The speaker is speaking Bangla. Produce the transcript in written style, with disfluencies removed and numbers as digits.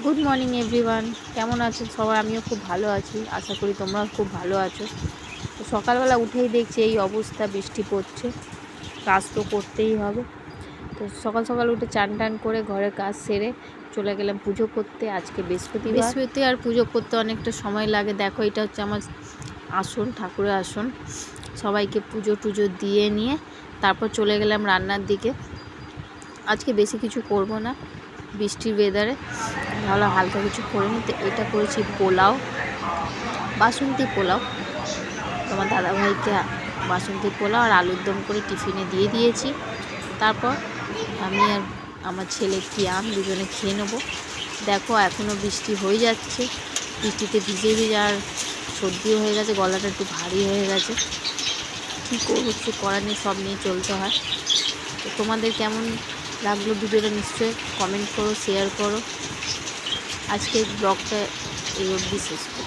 গুড মর্নিং এভরিওয়ান, কেমন আছেন সবাই? আমিও খুব ভালো আছি, আশা করি তোমরাও খুব ভালো আছো। তো সকালবেলা উঠেই দেখছি এই অবস্থা, বৃষ্টি পড়ছে, কাজ তো করতেই হবে। তো সকাল সকাল উঠে চান টান করে ঘরের কাজ সেরে চলে গেলাম পুজো করতে। আজকে বৃহস্পতিবার পুজো করতে অনেকটা সময় লাগে। দেখো, এটা হচ্ছে আমার আসন, ঠাকুরের আসন। সবাইকে পুজো টুজো দিয়ে নিয়ে তারপর চলে গেলাম রান্নার দিকে। আজকে বেশি কিছু করব না, বৃষ্টির ওয়েদারে ভালো হালকা কিছু করে নিতে। এটা করেছি পোলাও, বাসন্তী পোলাও। তোমার দাদাভাইকে বাসন্তী পোলাও আর আলুর দম করে টিফিনে দিয়ে দিয়েছি। তারপর আমি আর আমার ছেলে কিয়াম দুজনে খেয়ে নেবো। দেখো, এখনও বৃষ্টি হয়ে যাচ্ছে, বৃষ্টিতে ভিজে ভিজে আর সর্দিও হয়ে গেছে, গলাটা একটু ভারী হয়ে গেছে। কী করবো, কিছু করার নেই, সব নিয়ে চলতে হয়। তো তোমাদের কেমন লাগলো ভিডিওটা নিশ্চয়ই কমেন্ট করো, শেয়ার করো। আজকের ব্লগটা এই অবধি শেষ করি।